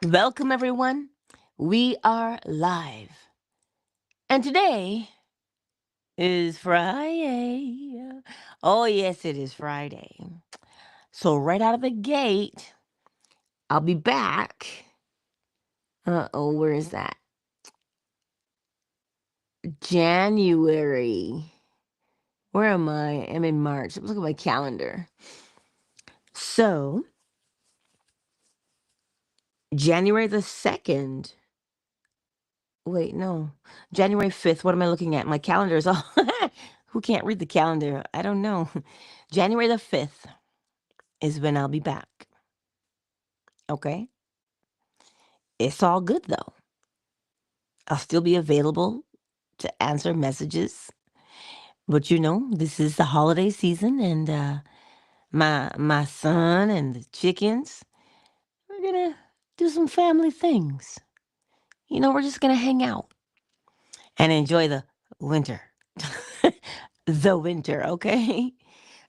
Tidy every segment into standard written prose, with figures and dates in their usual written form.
Welcome, everyone. We are live. And today is Friday. Oh, yes, it is Friday. So, right out of the gate, I'll be back. Where is that? January. Where am I? I'm in March. Look at my calendar. So, January the 2nd. Wait, no. January 5th. What am I looking at? My calendar is all. Who can't read the calendar? I don't know. January the 5th is when I'll be back. Okay? It's all good though. I'll still be available to answer messages. But this is the holiday season and my son and the chickens, we're gonna do some family things. We're just gonna hang out and enjoy the winter. The winter, okay?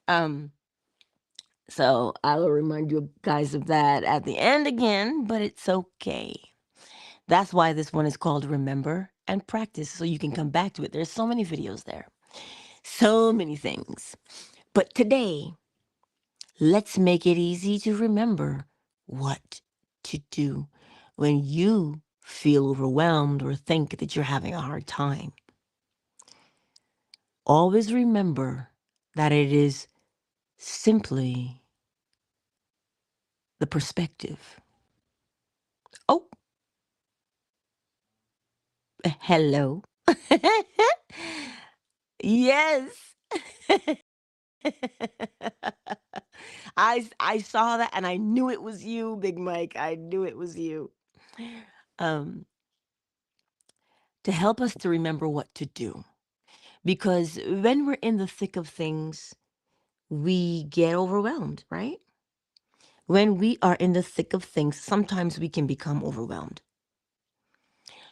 Um, so I will remind you guys of that at the end again, but it's okay. That's why this one is called Remember and Practice, so you can come back to it. There's so many videos there, so many things. But today, let's make it easy to remember what to do when you feel overwhelmed or think that you're having a hard time. Always remember that it is simply the perspective. Oh, hello. Yes. I saw that and I knew it was you, Big Mike. I knew it was you. Um, to help us to remember what to do. Because when we're in the thick of things, we get overwhelmed, right? When we are in the thick of things, sometimes we can become overwhelmed.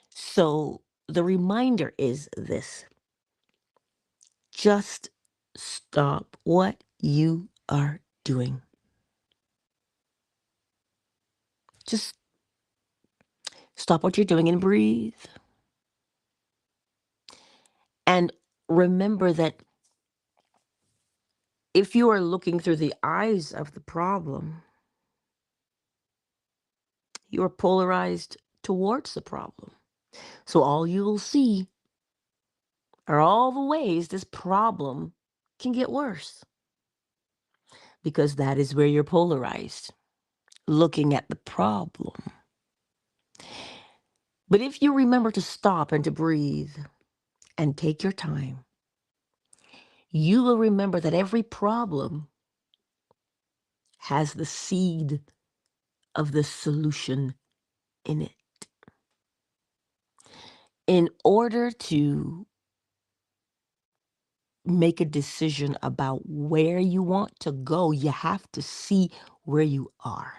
So the reminder is this: just stop what you are doing. Just stop what you're doing and breathe. And remember that if you are looking through the eyes of the problem, you are polarized towards the problem. So all you will see are all the ways this problem can get worse, because that is where you're polarized, looking at the problem. But if you remember to stop and to breathe and take your time, you will remember that every problem has the seed of the solution in it. In order to make a decision about where you want to go, you have to see where you are.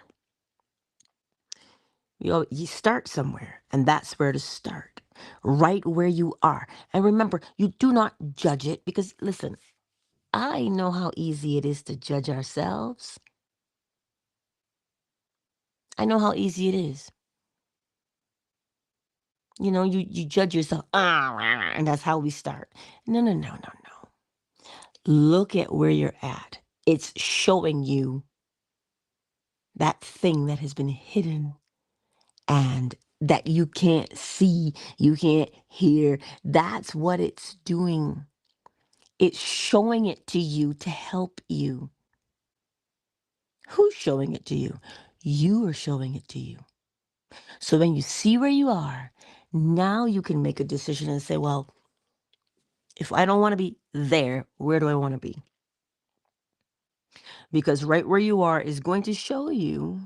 You start somewhere, and that's where to start, right where you are. And remember, you do not judge it, because listen, I know how easy it is to judge ourselves. I know how easy it is. You judge yourself, and that's how we start. No, no, no, no, no. Look at where you're at. It's showing you that thing that has been hidden and that you can't see, you can't hear. That's what it's doing. It's showing it to you to help you. Who's showing it to you? You are showing it to you. So when you see where you are, now you can make a decision and say, well, if I don't want to be there, where do I want to be? Because right where you are is going to show you.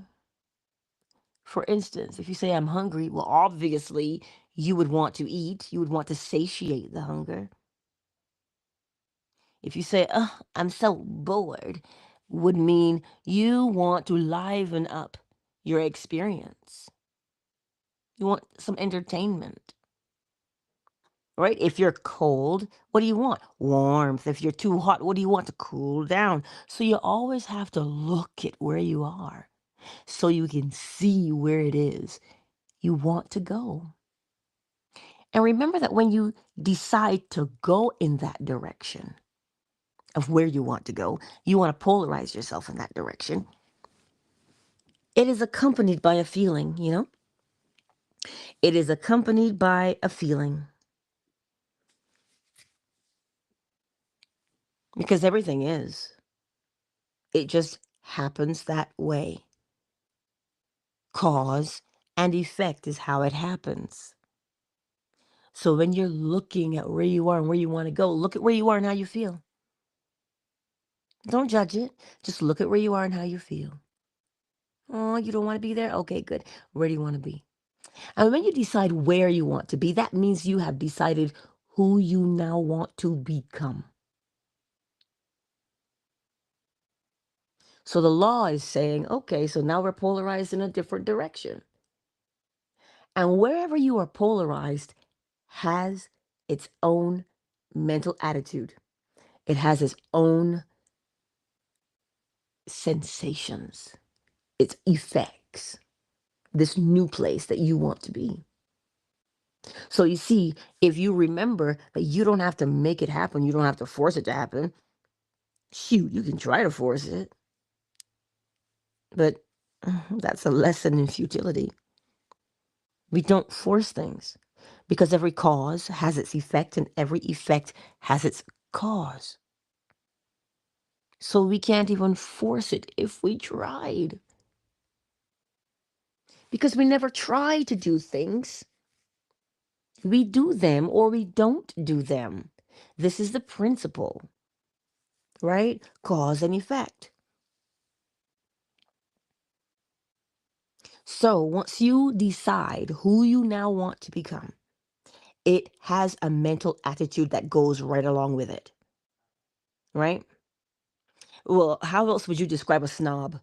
For instance, if you say, I'm hungry, well, obviously you would want to eat. You would want to satiate the hunger. If you say, oh, I'm so bored, would mean you want to liven up your experience. You want some entertainment, right? If you're cold, what do you want? Warmth. If you're too hot, what do you want? To cool down. So you always have to look at where you are. so you can see where it is you want to go. And remember that when you decide to go in that direction of where you want to go, you want to polarize yourself in that direction. It is accompanied by a feeling, you know? It is accompanied by a feeling. Because everything is. It just happens that way. Cause and effect is how it happens. So when you're looking at where you are and where you want to go, look at where you are and how you feel. Don't judge it. Just look at where you are and how you feel. Oh, you don't want to be there? Okay, good. Where do you want to be? And when you decide where you want to be, that means you have decided who you now want to become. So the law is saying, okay, so now we're polarized in a different direction. And wherever you are polarized has its own mental attitude. It has its own sensations, its effects, this new place that you want to be. So you see, if you remember that you don't have to make it happen, you don't have to force it to happen. Shoot, you can try to force it, but that's a lesson in futility. We don't force things because every cause has its effect and every effect has its cause. So we can't even force it if we tried. Because we never try to do things. We do them or we don't do them. This is the principle, right? Cause and effect. So once you decide who you now want to become, it has a mental attitude that goes right along with it, right? Well, how else would you describe a snob?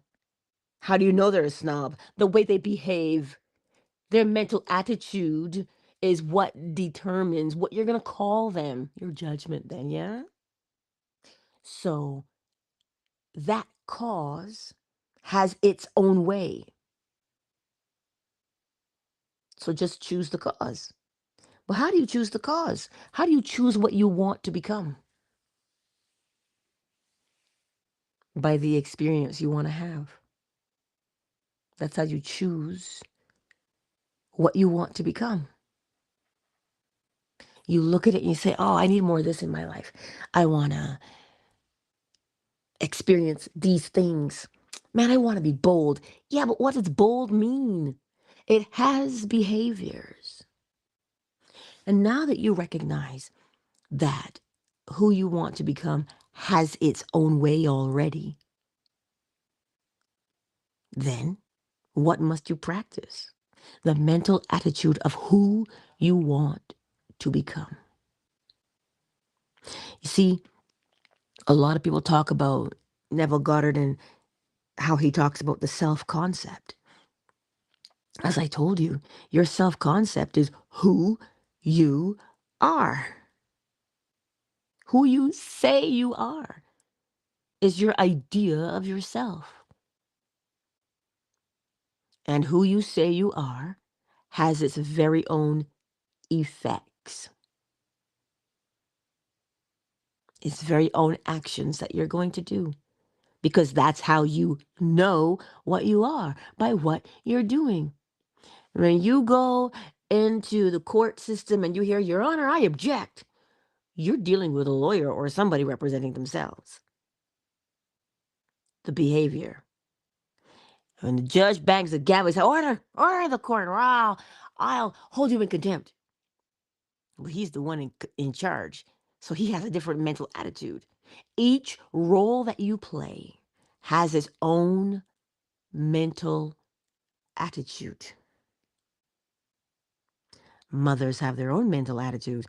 How do you know they're a snob? The way they behave. Their mental attitude is what determines what you're going to call them. Your judgment then, yeah? So that cause has its own way. So just choose the cause. Well, how do you choose the cause? How do you choose what you want to become? By the experience you want to have. That's how you choose what you want to become. You look at it and you say, oh, I need more of this in my life. I want to experience these things. Man, I want to be bold. Yeah, but what does bold mean? It has behaviors. And now that you recognize that who you want to become has its own way already, then what must you practice? The mental attitude of who you want to become. You see, a lot of people talk about Neville Goddard and how he talks about the self-concept. As I told you, your self-concept is who you are. Who you say you are is your idea of yourself. And who you say you are has its very own effects, its very own actions that you're going to do. Because that's how you know what you are, by what you're doing. When you go into the court system and you hear, Your Honor, I object, you're dealing with a lawyer or somebody representing themselves. The behavior. When the judge bangs the gavel, he says, order the court, or I'll hold you in contempt. Well, he's the one in charge, so he has a different mental attitude. Each role that you play has its own mental attitude. Mothers have their own mental attitude.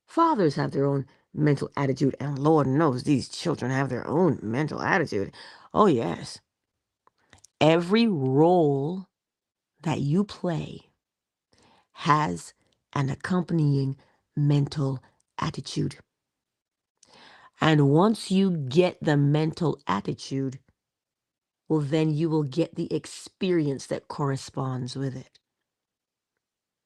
Fathers have their own mental attitude. And Lord knows these children have their own mental attitude. Oh, yes. Every role that you play has an accompanying mental attitude. And once you get the mental attitude, well, then you will get the experience that corresponds with it.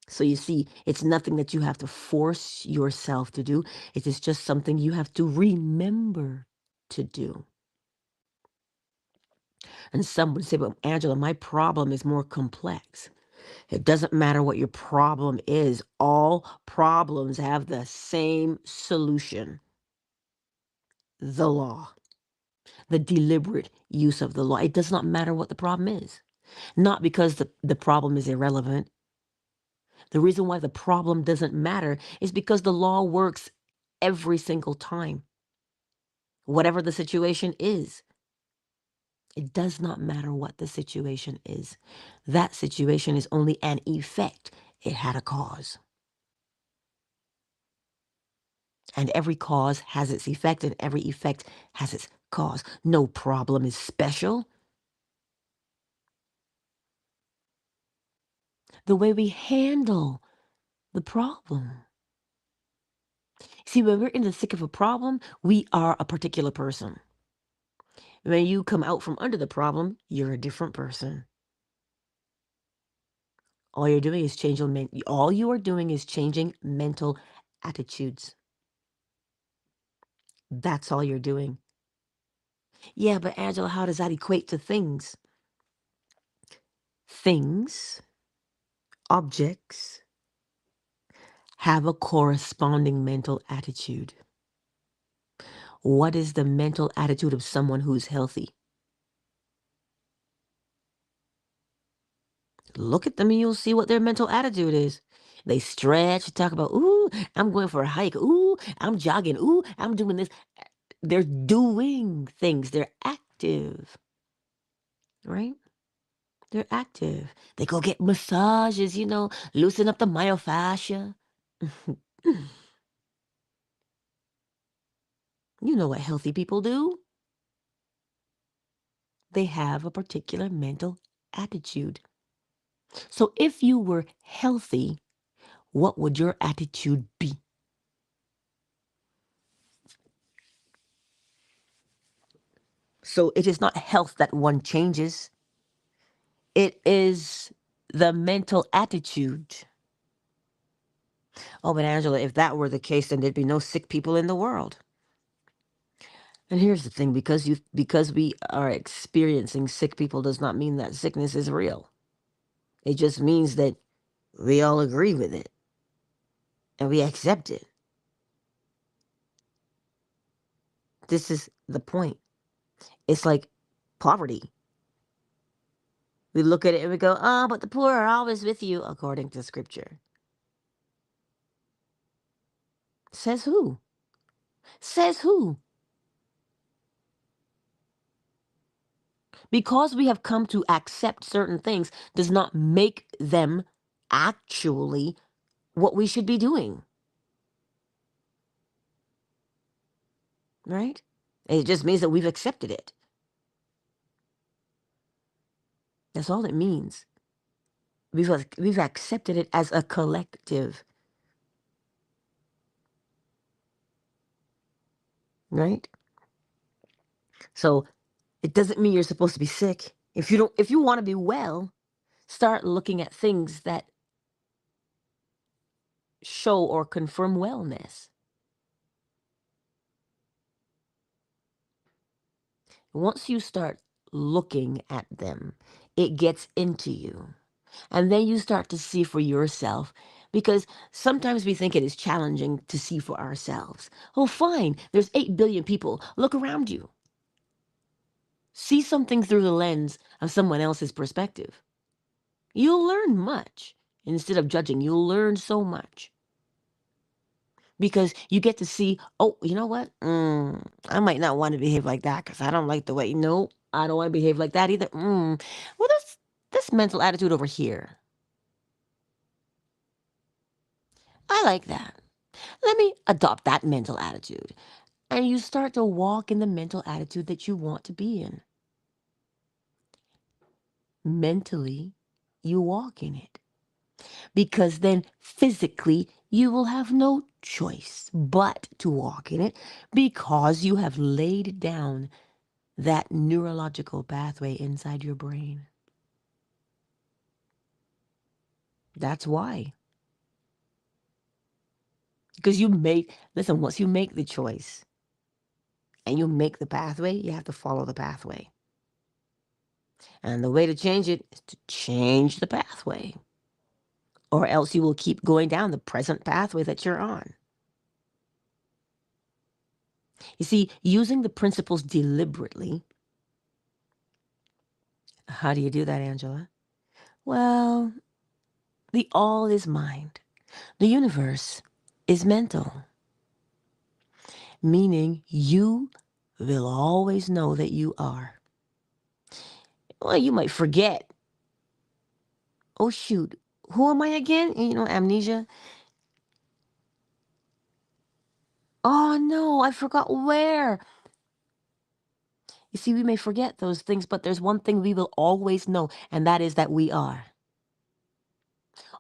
So you see, it's nothing that you have to force yourself to do. It is just something you have to remember to do. And some would say, but Angela, my problem is more complex. It doesn't matter what your problem is. All problems have the same solution: the law, the deliberate use of the law. It does not matter what the problem is. Not because the problem is irrelevant. The reason why the problem doesn't matter is because the law works every single time. Whatever the situation is, it does not matter what the situation is. That situation is only an effect. It had a cause. And every cause has its effect, and every effect has its cause. No problem is special. The way we handle the problem. See, when we're in the thick of a problem, we are a particular person. When you come out from under the problem, you're a different person. All you're doing is all you are doing is changing mental attitudes. That's all you're doing. Yeah, but Angela, how does that equate to things? Things, objects, have a corresponding mental attitude. What is the mental attitude of someone who's healthy? Look at them and you'll see what their mental attitude is. They stretch, talk about, ooh, I'm going for a hike. Ooh, I'm jogging. Ooh, I'm doing this. They're doing things. They're active, right? They're active. They go get massages, loosen up the myofascia. You know what healthy people do? They have a particular mental attitude. So if you were healthy, what would your attitude be? So it is not health that one changes. It is the mental attitude. Oh, but Angela, if that were the case, then there'd be no sick people in the world. And here's the thing, because we are experiencing sick people does not mean that sickness is real. It just means that we all agree with it and we accept it. This is the point. It's like poverty. We look at it and we go, oh, but the poor are always with you, according to scripture. Says who? Says who? Because we have come to accept certain things does not make them actually what we should be doing. Right? It just means that we've accepted it. That's all it means. We've accepted it as a collective. Right? So it doesn't mean you're supposed to be sick. If you want to be well, start looking at things that show or confirm wellness. Once you start looking at them, it gets into you. And then you start to see for yourself, because sometimes we think it is challenging to see for ourselves. Oh, fine. There's 8 billion people. Look around you. See something through the lens of someone else's perspective. You'll learn much. Instead of judging, you'll learn so much. Because you get to see, oh, you know what? I might not want to behave like that because I don't like the way, no, I don't want to behave like that either. Well, there's this mental attitude over here. I like that. Let me adopt that mental attitude. And you start to walk in the mental attitude that you want to be in. Mentally, you walk in it. Because then physically, you will have no choice but to walk in it, because you have laid down that neurological pathway inside your brain. That's why. Because listen, once you make the choice and you make the pathway, you have to follow the pathway. And the way to change it is to change the pathway. Or else you will keep going down the present pathway that you're on. You see, using the principles deliberately. How do you do that, Angela? Well, the all is mind. The universe is mental. Meaning you will always know that you are. Well, you might forget. Oh, shoot. Who am I again? Amnesia. Oh, no, I forgot where. You see, we may forget those things, but there's one thing we will always know, and that is that we are.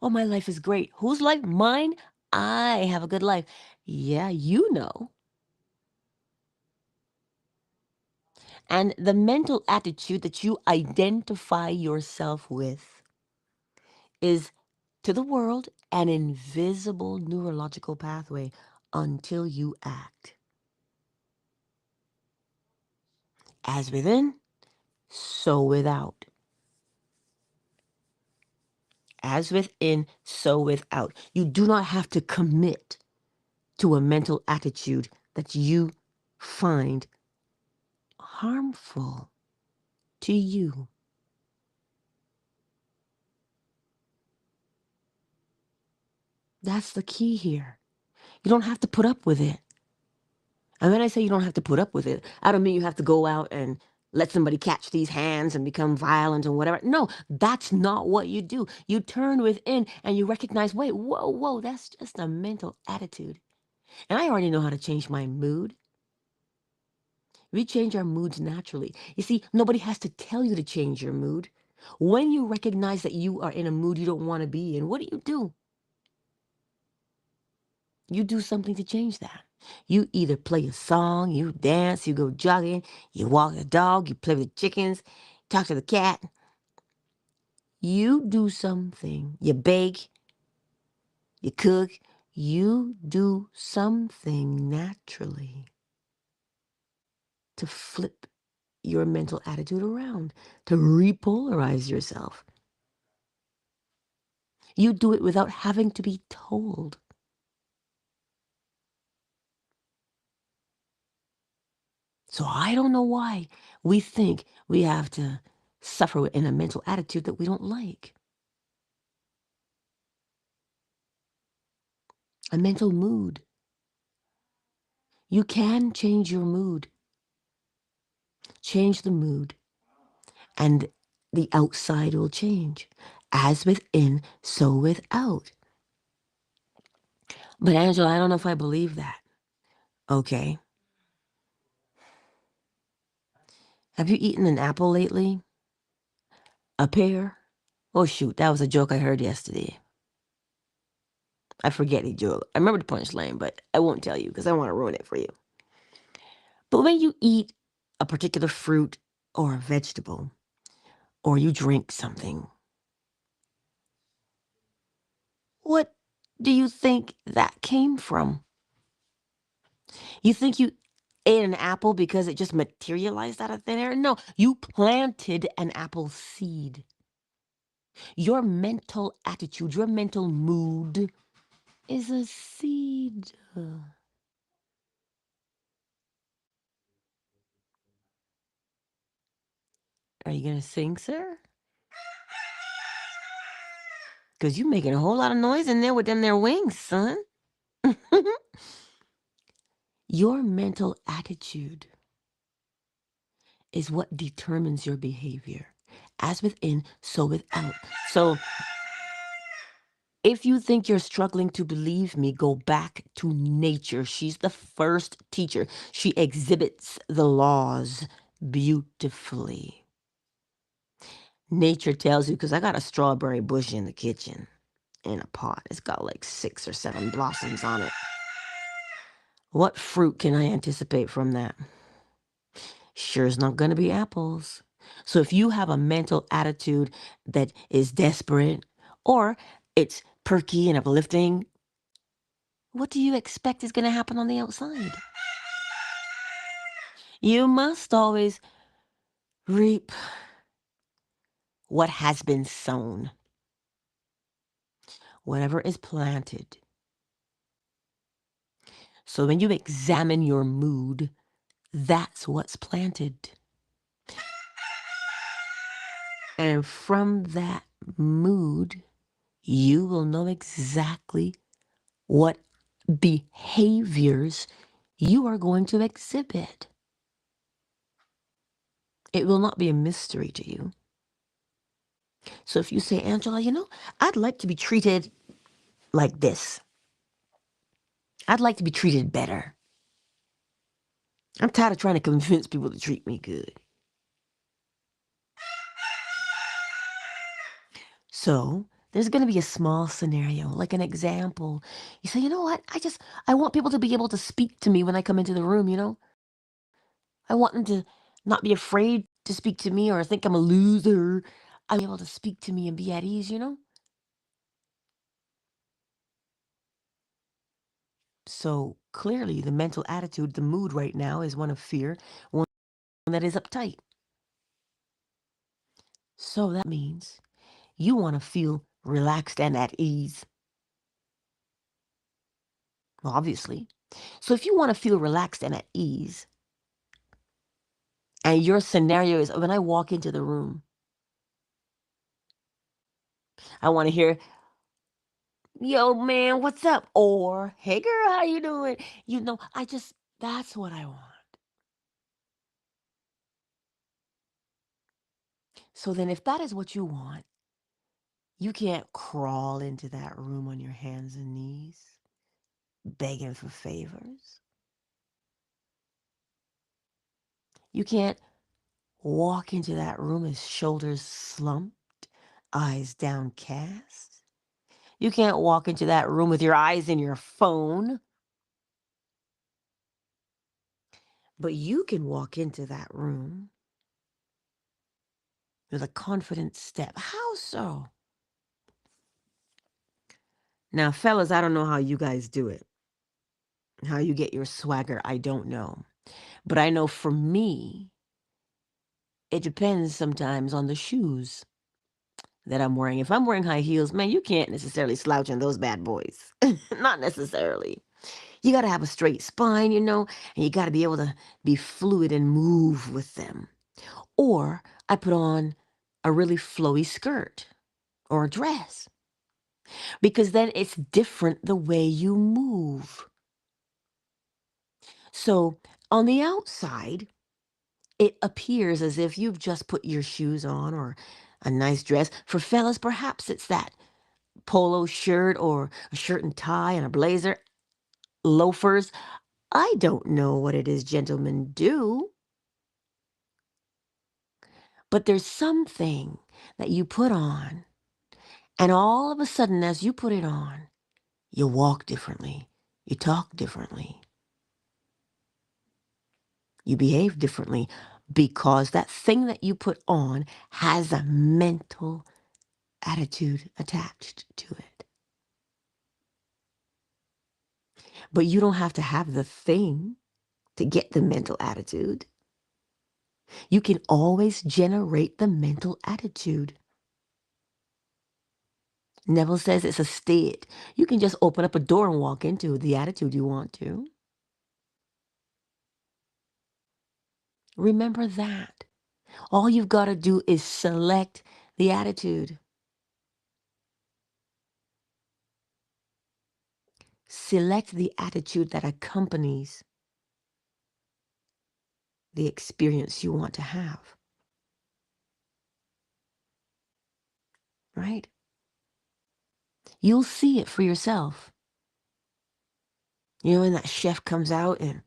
Oh, my life is great. Whose life? Mine? I have a good life. Yeah, you know. And the mental attitude that you identify yourself with is, to the world, an invisible neurological pathway until you act. As within, so without. As within, so without. You do not have to commit to a mental attitude that you find harmful to you. That's the key here. You don't have to put up with it. And when I say you don't have to put up with it, I don't mean you have to go out and let somebody catch these hands and become violent and whatever. No, that's not what you do. You turn within and you recognize, wait, whoa, that's just a mental attitude. And I already know how to change my mood. We change our moods naturally. You see, nobody has to tell you to change your mood. When you recognize that you are in a mood you don't want to be in, what do? You do something to change that. You either play a song, you dance, you go jogging, you walk the dog, you play with the chickens, talk to the cat. You do something. You bake, you cook, you do something naturally to flip your mental attitude around, to repolarize yourself. You do it without having to be told. So I don't know why we think we have to suffer in a mental attitude that we don't like. A mental mood. You can change your mood. Change the mood, and the outside will change. As within, so without. But Angela, I don't know if I believe that. Okay. Have you eaten an apple lately? A pear? Oh, shoot, that was a joke I heard yesterday. I forget the joke. I remember the punchline, but I won't tell you because I want to ruin it for you. But when you eat a particular fruit or a vegetable, or you drink something, what do you think that came from? You think you ate an apple because it just materialized out of thin air? No, you planted an apple seed. Your mental attitude, your mental mood is a seed. Are you going to sing, sir? Because you're making a whole lot of noise in there with them their wings, son. Your mental attitude is what determines your behavior. As within, so without. So if you think you're struggling to believe me, go back to nature. She's the first teacher. She exhibits the laws beautifully. Nature tells you, because I got a strawberry bush in the kitchen in a pot. It's got like 6 or 7 blossoms on it. What fruit can I anticipate from that? sure is not going to be apples. So if you have a mental attitude that is desperate or it's perky and uplifting, what do you expect is going to happen on the outside? You must always reap what has been sown. Whatever is planted. So when you examine your mood, that's what's planted. And from that mood, you will know exactly what behaviors you are going to exhibit. It will not be a mystery to you. So if you say, Angela, I'd like to be treated like this. I'd like to be treated better. I'm tired of trying to convince people to treat me good. So there's going to be a small scenario, like an example. You say, you know what? I want people to be able to speak to me when I come into the room. I want them to not be afraid to speak to me or think I'm a loser. I'm able to speak to me and be at ease. So clearly the mental attitude, the mood right now is one of fear, one that is uptight. So that means you want to feel relaxed and at ease. Well, obviously. So if you want to feel relaxed and at ease, and your scenario is when I walk into the room, I want to hear, yo, man, what's up? Or, hey, girl, how you doing? That's what I want. So then if that is what you want, you can't crawl into that room on your hands and knees, begging for favors. You can't walk into that room as shoulders slumped, eyes downcast. You can't walk into that room with your eyes in your phone. But you can walk into that room with a confident step. How so? Now, fellas, I don't know how you guys do it. How you get your swagger, I don't know. But I know for me, it depends sometimes on the shoes that I'm wearing. If I'm wearing high heels, man, you can't necessarily slouch in those bad boys. Not necessarily. You got to have a straight spine, and you got to be able to be fluid and move with them. Or I put on a really flowy skirt or a dress, because then it's different the way you move. So on the outside, it appears as if you've just put your shoes on or a nice dress. For fellas, perhaps it's that polo shirt or a shirt and tie and a blazer, loafers. I don't know what it is gentlemen do, but there's something that you put on, and all of a sudden, as you put it on, you walk differently, you talk differently, you behave differently, because that thing that you put on has a mental attitude attached to it. But you don't have to have the thing to get the mental attitude. You can always generate the mental attitude. Neville says it's a state. You can just open up a door and walk into the attitude you want to. Remember that. All you've got to do is select the attitude. Select the attitude that accompanies the experience you want to have. Right? You'll see it for yourself. When that chef comes out and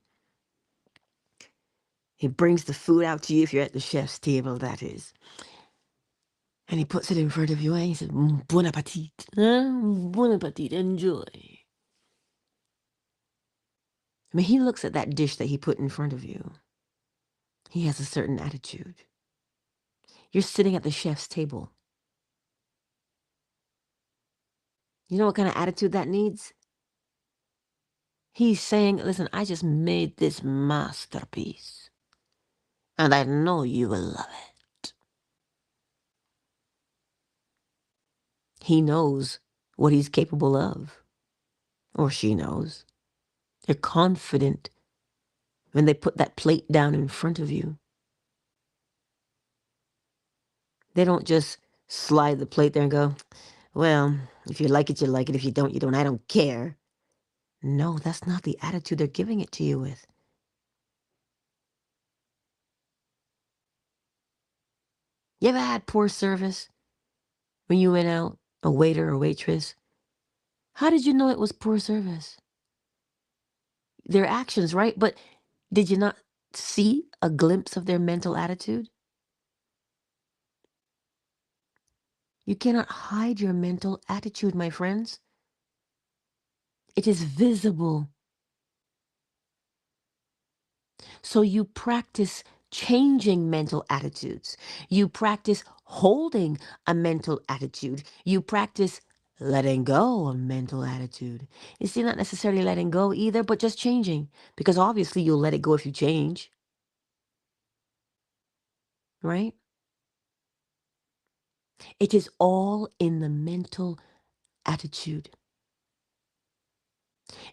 he brings the food out to you, if you're at the chef's table, that is. And he puts it in front of you and he says, bon appetit, bon appetit, enjoy. I mean, he looks at that dish that he put in front of you. He has a certain attitude. You're sitting at the chef's table. You know what kind of attitude that needs? He's saying, listen, I just made this masterpiece, and I know you will love it. He knows what he's capable of, or she knows. They're confident when they put that plate down in front of you. They don't just slide the plate there and go, well, if you like it, you like it. If you don't, you don't. I don't care. No, that's not the attitude they're giving it to you with. You ever had poor service when you went out, a waiter or waitress? How did you know it was poor service? Their actions, right? But did you not see a glimpse of their mental attitude? You cannot hide your mental attitude, my friends. It is visible. So you practice changing mental attitudes. You practice holding a mental attitude. You practice letting go a mental attitude. You see, not necessarily letting go either, but just changing. Because obviously you'll let it go if you change, right? It is all in the mental attitude.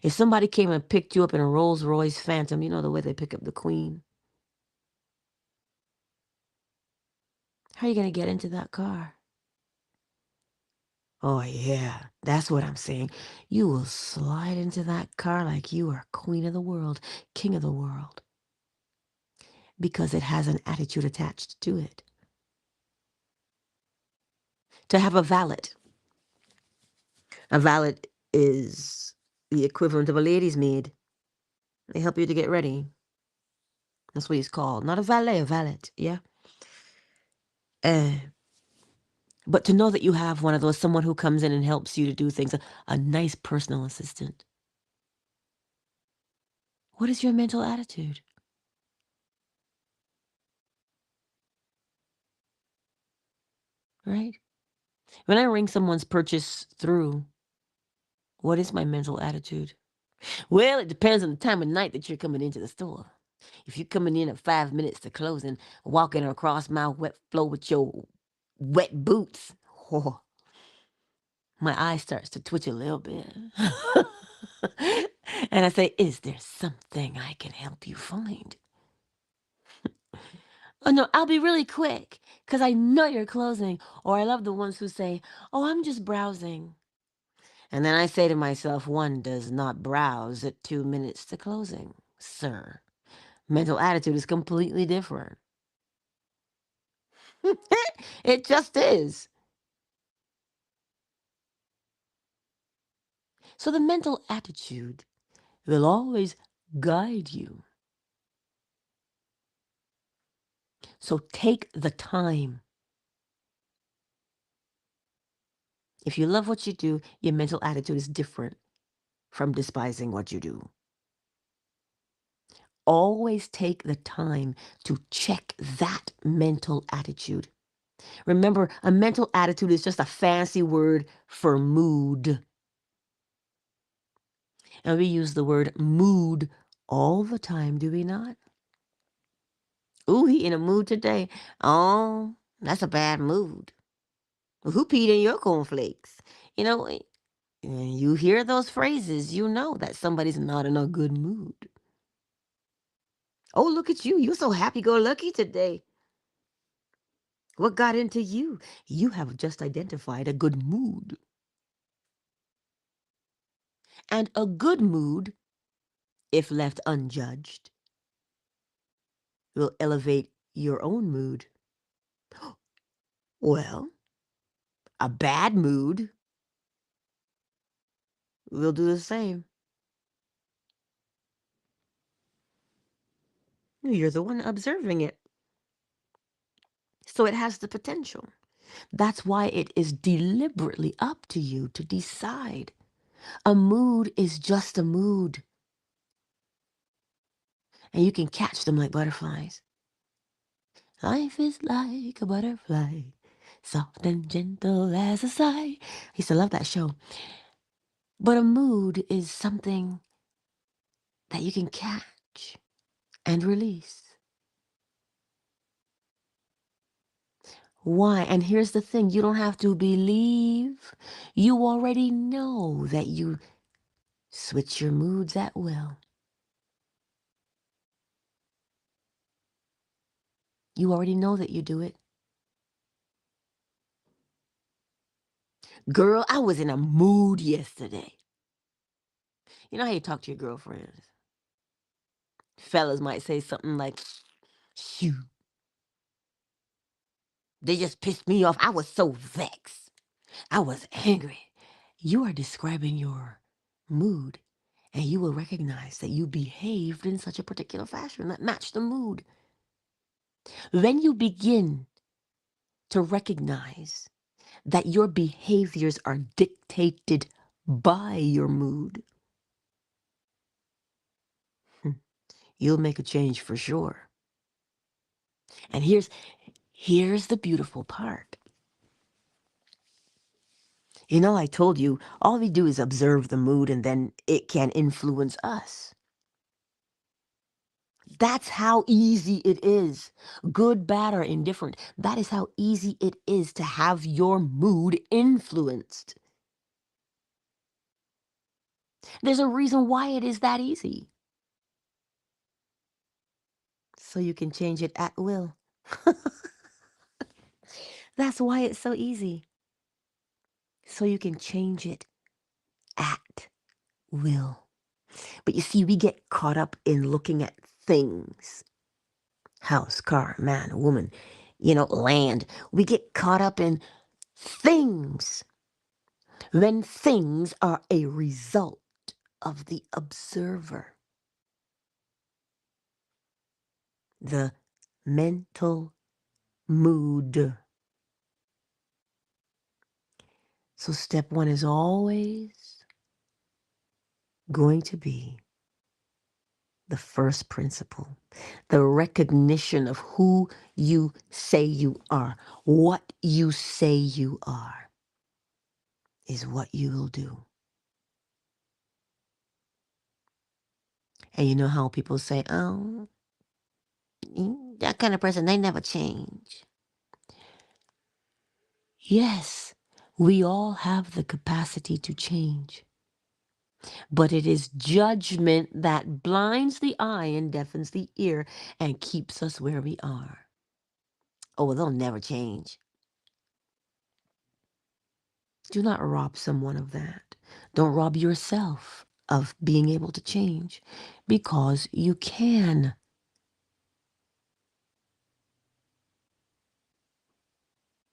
If somebody came and picked you up in a Rolls Royce Phantom, you know the way they pick up the Queen, how are you going to get into that car? Oh, yeah, that's what I'm saying. You will slide into that car like you are queen of the world, king of the world, because it has an attitude attached to it. To have a valet is the equivalent of a lady's maid. They help you to get ready. That's what he's called. Not a valet, a valet, yeah? Uh, but to know that you have one of those, someone who comes in and helps you to do things, a nice personal assistant. What is your mental attitude? Right? When I ring someone's purchase through, what is my mental attitude? Well, it depends on the time of night that you're coming into the store. If you're coming in at 5 minutes to closing, walking across my wet floor with your wet boots, oh, my eye starts to twitch a little bit. And I say, is there something I can help you find? Oh, no, I'll be really quick because I know you're closing. Or I love the ones who say, oh, I'm just browsing. And then I say to myself, one does not browse at 2 minutes to closing, sir. Mental attitude is completely different. It just is. So the mental attitude will always guide you. So take the time. If you love what you do, your mental attitude is different from despising what you do. Always take the time to check that mental attitude. Remember, a mental attitude is just a fancy word for mood. And we use the word mood all the time, do we not? Ooh, he in a mood today. Oh, that's a bad mood. Who peed in your cornflakes? You know, you hear those phrases, you know that somebody's not in a good mood. Oh, look at you. You're so happy-go-lucky today. What got into you? You have just identified a good mood. And a good mood, if left unjudged, will elevate your own mood. Well, a bad mood will do the same. You're the one observing it. So it has the potential. That's why it is deliberately up to you to decide. A mood is just a mood. And you can catch them like butterflies. Life is like a butterfly, soft and gentle as a sigh. I used to love that show. But a mood is something that you can catch and release. Why? And here's the thing, you don't have to believe. You already know that you switch your moods at will. You already know that you do it. Girl, I was in a mood yesterday. You know how you talk to your girlfriends? Fellas might say something like, shoot, they just pissed me off. I was so vexed. I was angry. You are describing your mood, and you will recognize that you behaved in such a particular fashion that matched the mood. Then you begin to recognize that your behaviors are dictated by your mood. You'll make a change for sure. And here's the beautiful part. You know, I told you, all we do is observe the mood and then it can influence us. That's how easy it is. Good, bad, or indifferent. That is how easy it is to have your mood influenced. There's a reason why it is that easy. So you can change it at will. That's why it's so easy. So you can change it at will. But you see, we get caught up in looking at things. House, car, man, woman, land. We get caught up in things when things are a result of the observer. The mental mood. So step one is always going to be the first principle, the recognition of who you say you are, what you say you are, is what you will do. And you know how people say, oh, that kind of person, they never change. Yes, we all have the capacity to change. But it is judgment that blinds the eye and deafens the ear and keeps us where we are. Oh, well, they'll never change. Do not rob someone of that. Don't rob yourself of being able to change, because you can.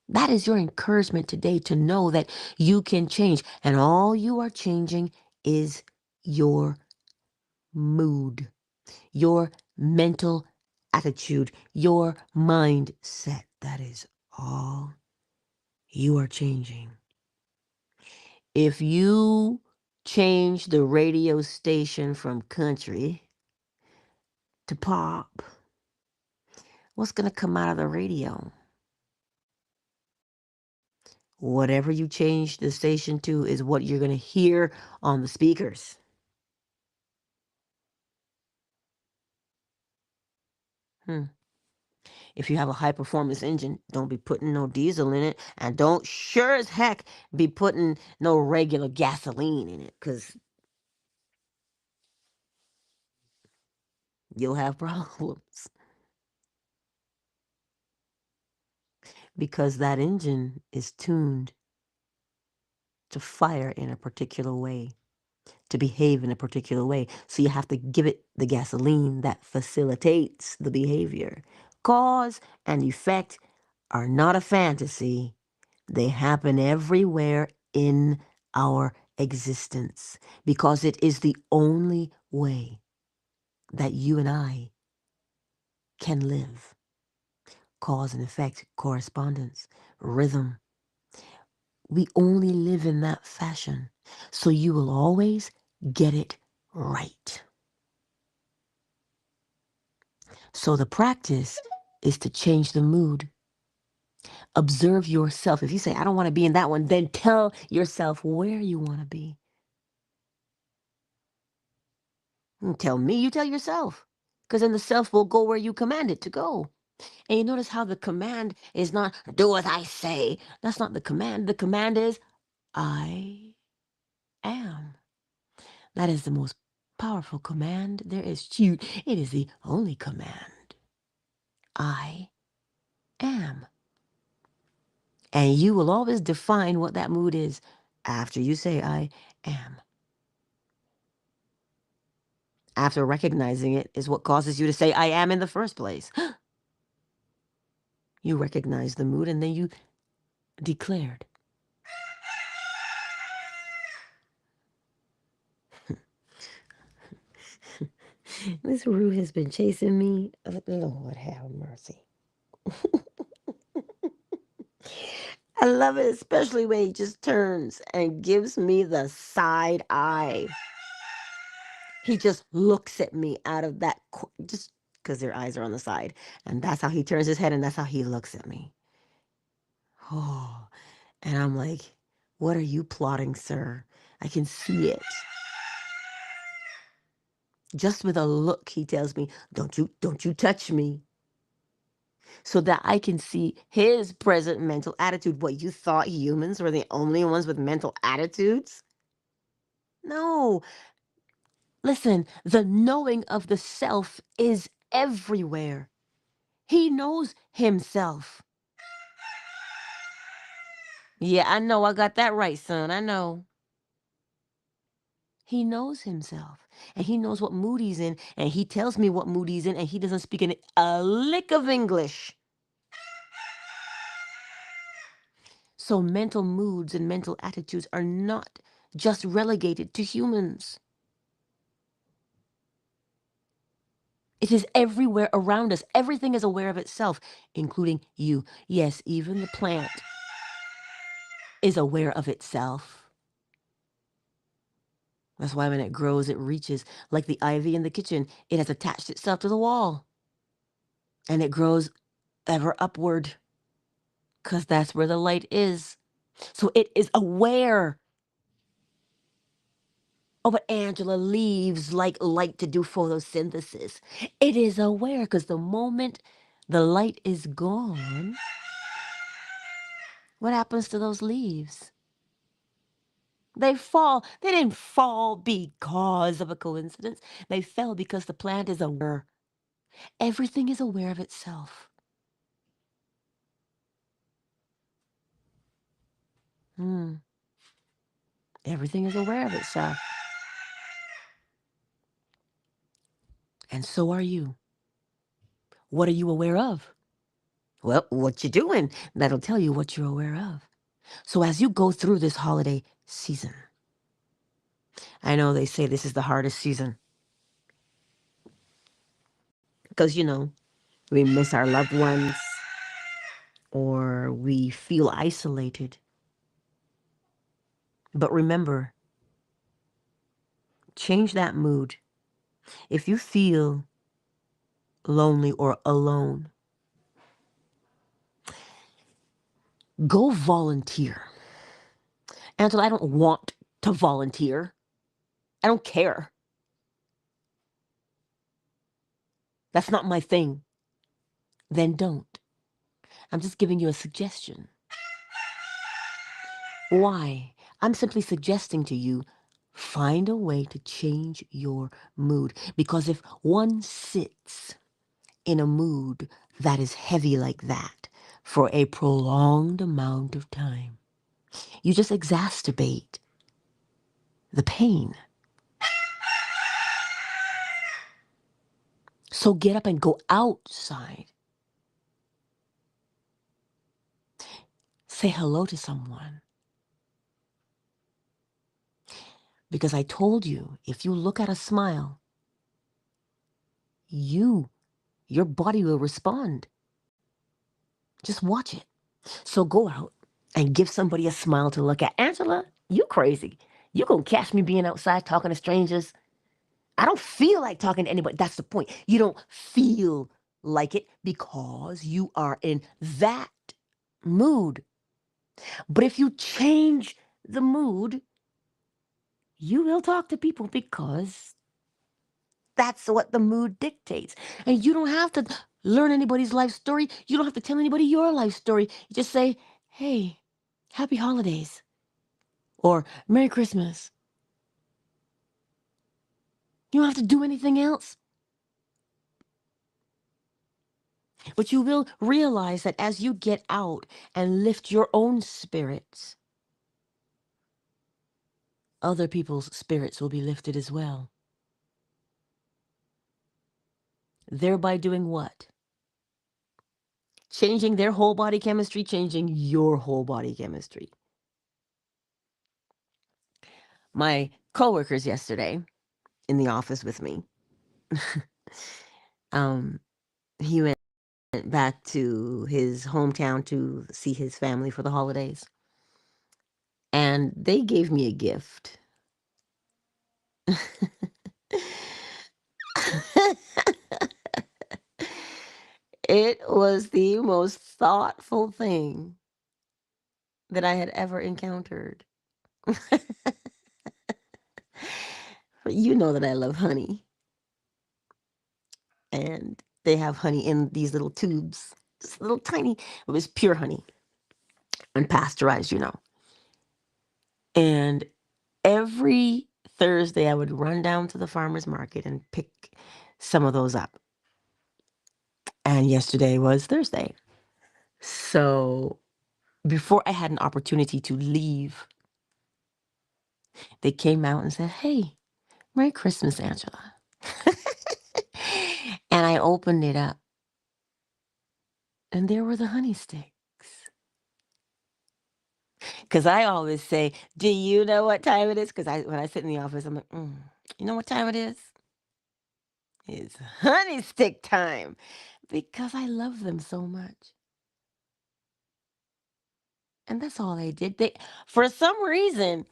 That is your encouragement today, to know that you can change. And all you are changing is your mood, your mental attitude, your mindset. That is all you are changing. If you change the radio station from country to pop, what's going to come out of the radio? Whatever you change the station to is what you're going to hear on the speakers. If you have a high performance engine, don't be putting no diesel in it, and don't sure as heck be putting no regular gasoline in it, because you'll have problems. Because that engine is tuned to fire in a particular way, to behave in a particular way. So you have to give it the gasoline that facilitates the behavior. Cause and effect are not a fantasy. They happen everywhere in our existence, because it is the only way that you and I can live. Cause and effect, correspondence, rhythm. We only live in that fashion. So you will always get it right. So the practice is to change the mood. Observe yourself. If you say, I don't want to be in that one, then tell yourself where you want to be. Don't tell me, you tell yourself. Because then the self will go where you command it to go. And you notice how the command is not, do as I say. That's not the command. The command is, I am. That is the most powerful command there is. It is the only command. I am. And you will always define what that mood is after you say, I am. After recognizing it is what causes you to say, I am in the first place. You recognize the mood and then you declared. This root has been chasing me. Lord have mercy. I love it, especially when he just turns and gives me the side eye. He just looks at me out of that, just because their eyes are on the side. And that's how he turns his head and that's how he looks at me. Oh, and I'm like, what are you plotting, sir? I can see it. Just with a look, he tells me, don't you touch me. So that I can see his present mental attitude. What, you thought humans were the only ones with mental attitudes? No. Listen, the knowing of the self is everywhere. He knows himself. Yeah, I know. I got that right, son. I know. He knows himself. And he knows what mood he's in. And he tells me what mood he's in. And he doesn't speak a lick of English. So mental moods and mental attitudes are not just relegated to humans. It is everywhere around us. Everything is aware of itself, including you. Yes, even the plant is aware of itself. That's why when it grows, it reaches. Like the ivy in the kitchen, it has attached itself to the wall. And it grows ever upward, because that's where the light is. So it is aware. Oh, but Angela, leaves like light to do photosynthesis. It is aware, because the moment the light is gone, what happens to those leaves? They fall. They didn't fall because of a coincidence. They fell because the plant is aware. Everything is aware of itself. Everything is aware of itself. And so are you. What are you aware of? Well, what you're doing, that'll tell you what you're aware of. So as you go through this holiday season, I know they say this is the hardest season because, we miss our loved ones or we feel isolated. But remember, change that mood. If you feel lonely or alone, go volunteer. Angela, I don't want to volunteer. I don't care. That's not my thing. Then don't. I'm just giving you a suggestion. Why? I'm simply suggesting to you, find a way to change your mood. Because if one sits in a mood that is heavy like that for a prolonged amount of time, you just exacerbate the pain. So get up and go outside. Say hello to someone. Because I told you, if you look at a smile, your body will respond. Just watch it. So go out and give somebody a smile to look at. Angela, you crazy. You gonna catch me being outside talking to strangers? I don't feel like talking to anybody. That's the point. You don't feel like it because you are in that mood. But if you change the mood, you will talk to people because that's what the mood dictates. And you don't have to learn anybody's life story. You don't have to tell anybody your life story. You just say, hey, happy holidays or Merry Christmas. You don't have to do anything else. But you will realize that as you get out and lift your own spirits, other people's spirits will be lifted as well. Thereby doing what? Changing their whole body chemistry, changing your whole body chemistry. My coworkers yesterday in the office with me, um, he went back to his hometown to see his family for the holidays. And they gave me a gift. It was the most thoughtful thing that I had ever encountered. You know that I love honey. And they have honey in these little tubes, just little tiny, it was pure honey, unpasteurized, you know. And every Thursday I would run down to the farmer's market and pick some of those up. And yesterday was Thursday. So before I had an opportunity to leave, they came out and said, hey, Merry Christmas, Angela. And I opened it up, and there were the honey sticks. Because I always say, do you know what time it is? Because when I sit in the office, I'm like, you know what time it is? It's honey stick time. Because I love them so much. And that's all they did. They, for some reason,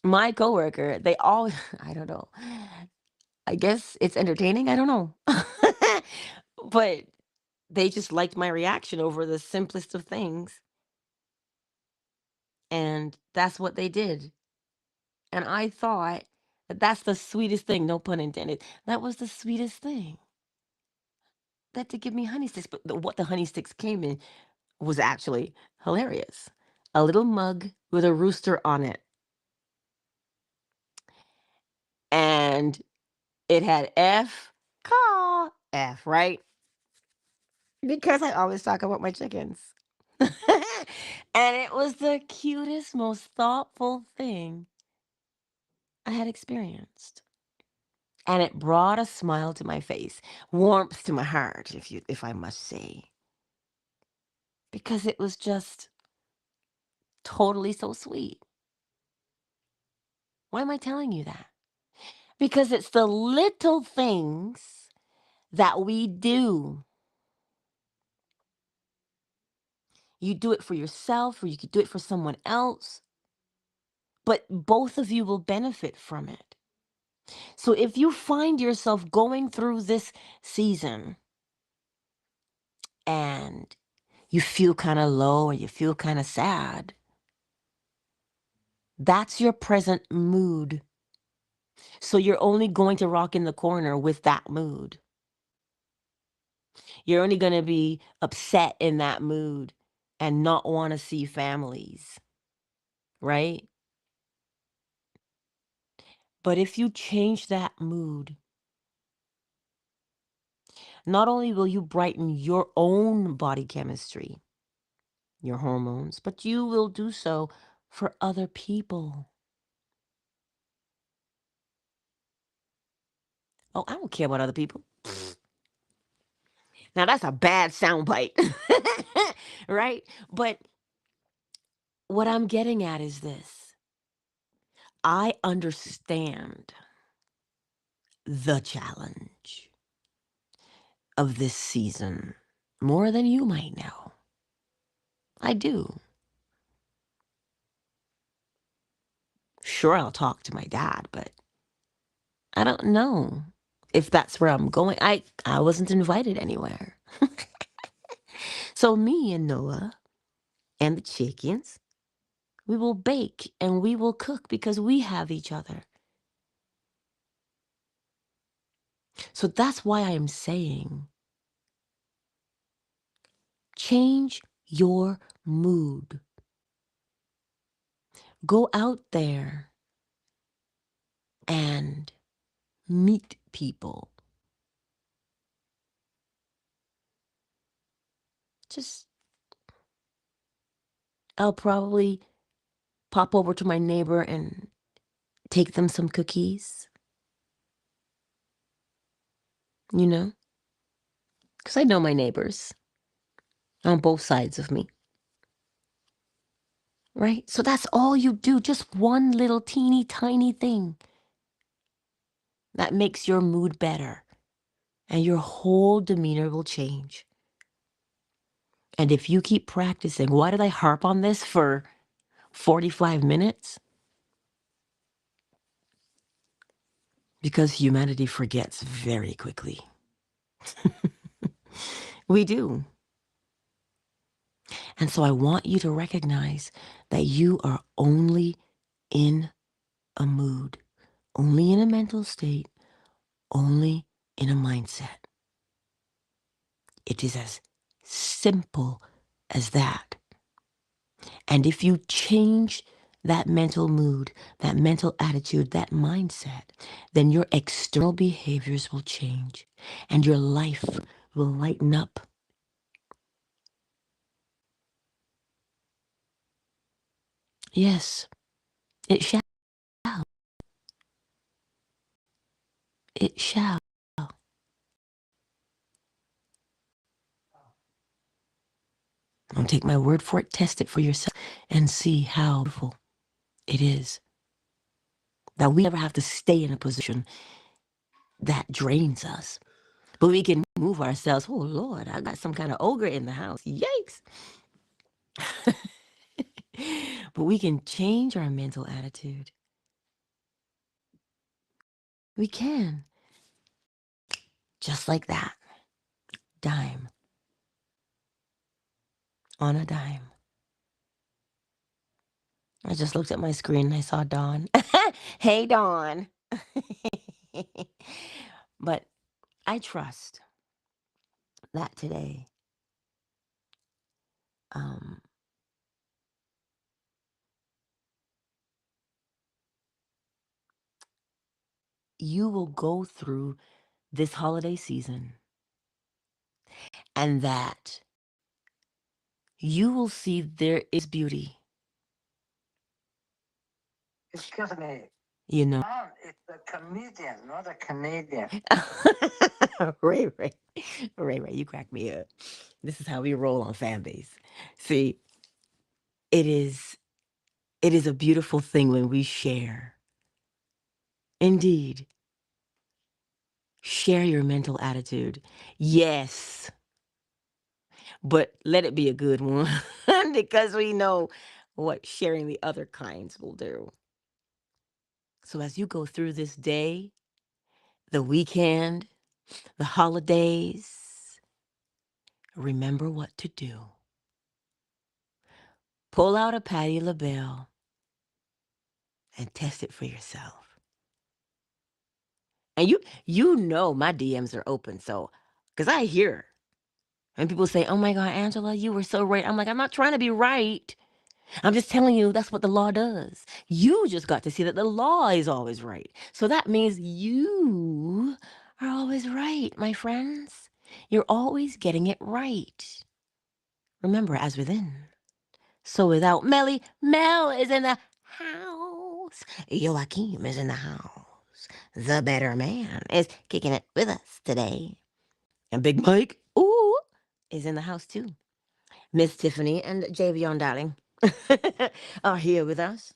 my coworker, they all, I don't know. I guess it's entertaining. I don't know. But they just liked my reaction over the simplest of things. And that's what they did. And I thought that that's the sweetest thing, no pun intended. That was the sweetest thing. That to give me honey sticks. But what the honey sticks came in was actually hilarious. A little mug with a rooster on it. And it had F, caw, F, right? Because I always talk about my chickens. And it was the cutest, most thoughtful thing I had experienced. And it brought a smile to my face, warmth to my heart, if I must say. Because it was just totally so sweet. Why am I telling you that? Because it's the little things that we do. You do it for yourself, or you could do it for someone else, but both of you will benefit from it. So if you find yourself going through this season and you feel kind of low or you feel kind of sad, that's your present mood. So you're only going to rock in the corner with that mood. You're only going to be upset in that mood and not want to see families, right? But if you change that mood, not only will you brighten your own body chemistry, your hormones, but you will do so for other people. Oh, I don't care about other people. Now that's a bad soundbite, right? But what I'm getting at is this. I understand the challenge of this season more than you might know. I do. Sure, I'll talk to my dad, but I don't know if that's where I'm going. I wasn't invited anywhere. So me and Noah and the chickens, we will bake and we will cook because we have each other. So that's why I am saying change your mood. Go out there and meet people. Just, I'll probably pop over to my neighbor and take them some cookies, you know, because I know my neighbors on both sides of me, right? So that's all you do, just one little teeny tiny thing that makes your mood better and your whole demeanor will change. And if you keep practicing, why did I harp on this for 45 minutes? Because humanity forgets very quickly. We do. And so I want you to recognize that you are only in a mood, only in a mental state, only in a mindset. It is as simple as that. And if you change that mental mood, that mental attitude, that mindset, then your external behaviors will change and your life will lighten up. Yes, it shall. It shall. Don't take my word for it. Test it for yourself and see how beautiful it is that we never have to stay in a position that drains us. But we can move ourselves. Oh, Lord, I got some kind of ogre in the house. Yikes. But we can change our mental attitude. We can. Just like that. Dime. On a dime. I just looked at my screen and I saw Dawn. Hey, Dawn. But I trust that today, um, you will go through this holiday season and that you will see there is beauty. Excuse me. You know. It's a comedian, not a Canadian. Ray, you crack me up. This is how we roll on Fanbase. See, it is a beautiful thing when we share. Indeed. Share your mental attitude. Yes. But let it be a good one because we know what sharing the other kinds will do. So as you go through this day, the weekend, the holidays, remember what to do. Pull out a Patti LaBelle and test it for yourself. And you know my DMs are open, so because I hear and people say, "Oh my God, Angela, you were so right." I'm like, I'm not trying to be right. I'm just telling you that's what the law does. You just got to see that the law is always right. So that means you are always right, my friends. You're always getting it right. Remember, as within, so without. Mel is in the house. Joachim is in the house. The better man is kicking it with us today. And Big Mike, ooh, is in the house too. Miss Tiffany and Javion Darling are here with us.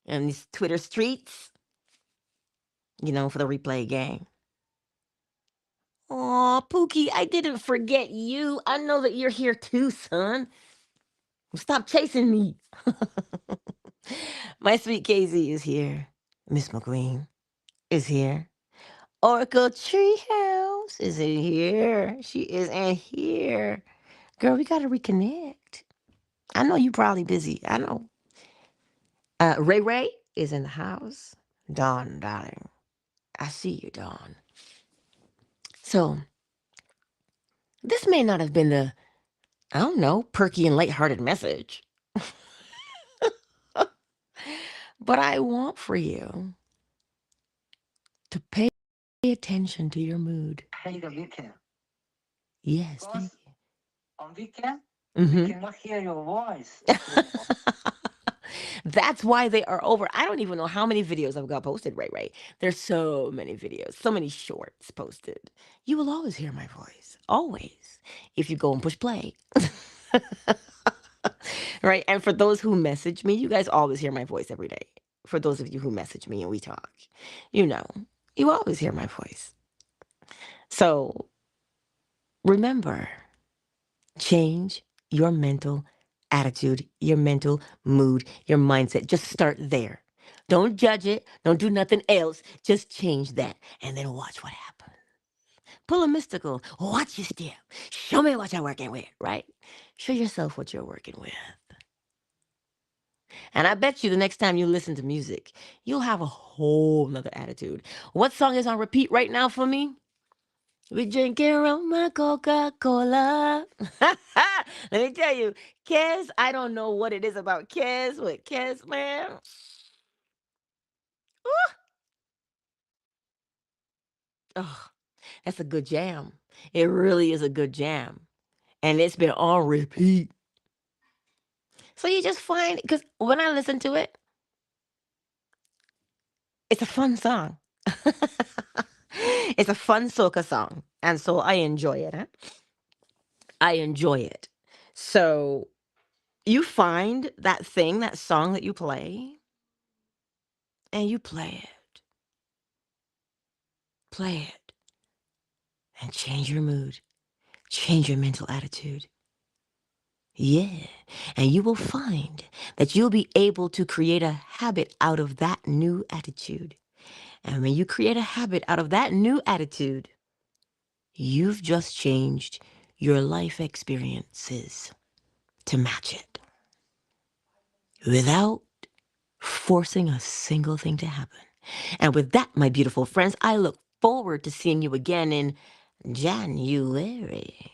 And these Twitter streets, for the replay gang. Aw, Pookie, I didn't forget you. I know that you're here too, son. Stop chasing me. My sweet KZ is here. Miss McQueen is here. Oracle Treehouse is in here. She is in here. Girl, we gotta reconnect. I know you probably busy. I know. Ray Ray is in the house. Dawn, darling. I see you, Dawn. So this may not have been the, I don't know, perky and lighthearted message. But I want for you to pay attention to your mood. Hey, the weekend. Yes, thank Because on weekend, you. we Hmm. cannot hear your voice anymore. That's why they are over. I don't even know how many videos I've got posted, right? There's so many videos, so many shorts posted. You will always hear my voice, always, if you go and push play. Right? And for those who message me, you guys always hear my voice every day. For those of you who message me and we talk, you know, you always hear my voice. So remember, change your mental attitude, your mental mood, your mindset. Just start there. Don't judge it. Don't do nothing else. Just change that and then watch what happens. Pull a mystical. Watch your step. Show me what you're working with, right? Show yourself what you're working with. And I bet you the next time you listen to music, you'll have a whole nother attitude. What song is on repeat right now for me? We drinking rum and Coca-Cola. Let me tell you, Kes, I don't know what it is about Kes, but Kes, man, oh, that's a good jam. It really is a good jam. And it's been on repeat. So you just find, because when I listen to it, it's a fun song. It's a fun soca song. And so I enjoy it. Huh? I enjoy it. So you find that thing, that song that you play, and you play it, and change your mood, change your mental attitude. Yeah. And you will find that you'll be able to create a habit out of that new attitude. And when you create a habit out of that new attitude, you've just changed your life experiences to match it without forcing a single thing to happen. And with that, my beautiful friends, I look forward to seeing you again in January.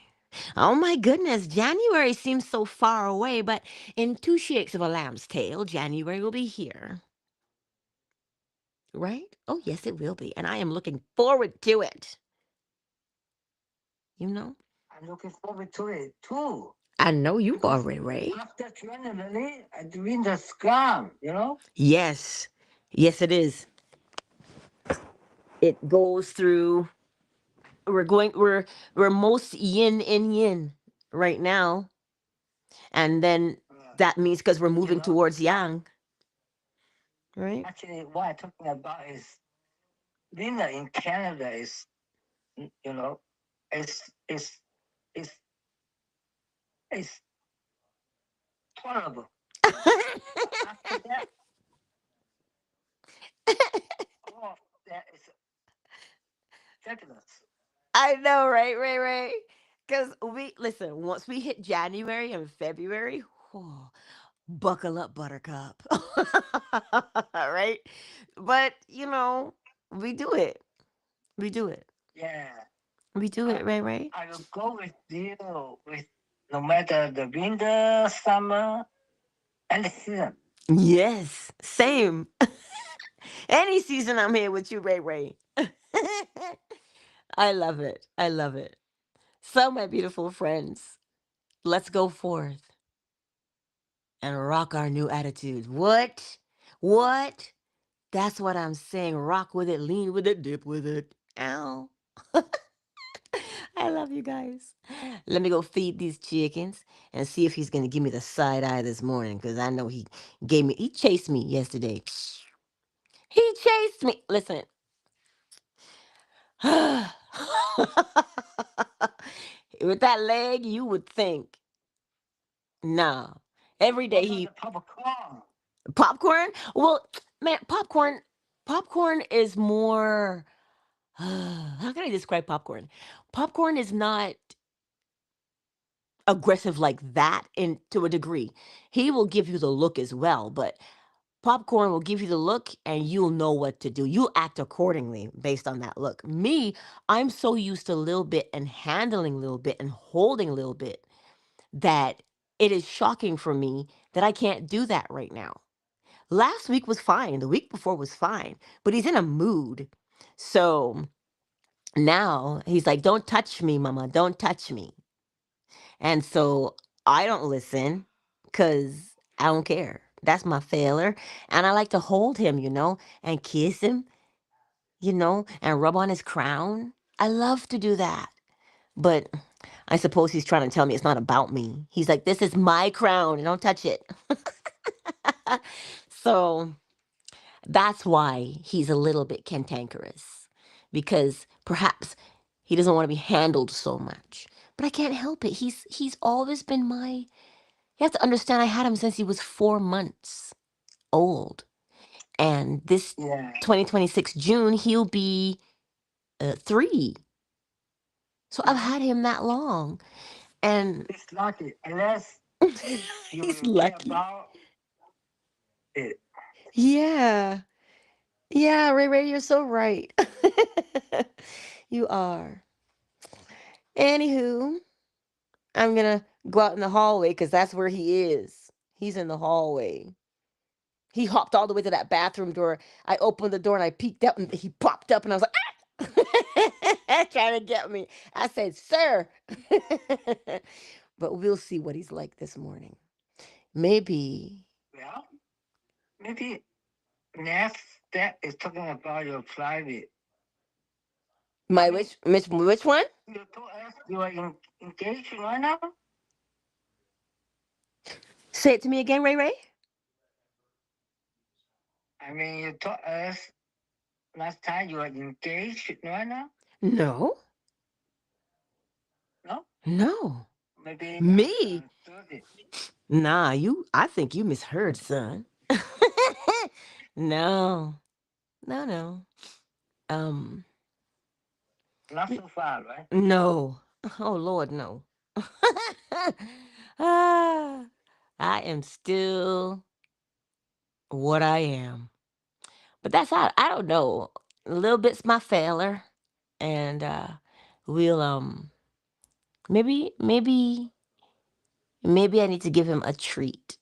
Oh my goodness, January seems so far away, but in 2 shakes of a lamb's tail, January will be here. Right? Oh, yes, it will be. And I am looking forward to it. You know? I'm looking forward to it too. I know you are, Because Ray Ray. after January, the winter's gone, you know? Yes. Yes, it is. It goes through. We're most yin in yin right now. And then that means because we're You moving know, towards yang, right? actually, what I'm talking about is winter in Canada is, you know, is is is tolerable. After that, all of that is fabulous. I know, right, Ray? Because we listen. Once we hit January and February, whew, buckle up, Buttercup. Right? But we do it. We do it. Yeah, We do I, it, Ray. I will go with you with no matter the winter, summer, and the season. Yes, same. Any season, I'm here with you, Ray. I love it. I love it. So, my beautiful friends, let's go forth and rock our new attitude. What? What? That's what I'm saying. Rock with it, lean with it, dip with it. Ow. I love you guys. Let me go feed these chickens and see if he's going to give me the side eye this morning because I know he chased me yesterday. He chased me. Listen. With that leg, you would think, no. Every day What about he the popcorn? popcorn. Well, man, popcorn is more. How can I describe popcorn? Popcorn is not aggressive like that in to a degree. He will give you the look as well, but popcorn will give you the look and you'll know what to do. You'll act accordingly based on that look. Me, I'm so used to little bit and handling little bit and holding little bit that it is shocking for me that I can't do that right now. Last week was fine. The week before was fine, but he's in a mood. So now he's like, don't touch me, mama. Don't touch me. And so I don't listen because I don't care. That's my failure. And I like to hold him, and kiss him, and rub on his crown. I love to do that. But I suppose he's trying to tell me it's not about me. He's like, this is my crown. Don't touch it. So that's why he's a little bit cantankerous because perhaps he doesn't want to be handled so much. But I can't help it. He's always been my. You have to understand. I had him since he was 4 months old, and this Yeah. 2026 June he'll be 3. So I've Yeah. had him that long, and It's lucky. Unless he's you care lucky. about it. Yeah, yeah, Ray Ray, you're so right. You are. Anywho, I'm gonna go out in the hallway because that's where he is. He's in the hallway. He hopped all the way to that bathroom door. I opened the door and I peeked out and he popped up and I was like, ah! Trying to get me. I said, sir. But we'll see what he's like this morning. Maybe Well, maybe next step is talking about your private. I my mean, which one? you told us you are engaged right now. Say it to me again, Ray Ray. I mean, you told us last time you are engaged right now. No, No, no. maybe I Me? misunderstood it. Nah, I think you misheard, son. No, no, no. Um, Not so far, right? no. Oh Lord, no. Ah, I am still what I am. But that's how I don't know. A little bit's my failure. And we'll maybe I need to give him a treat.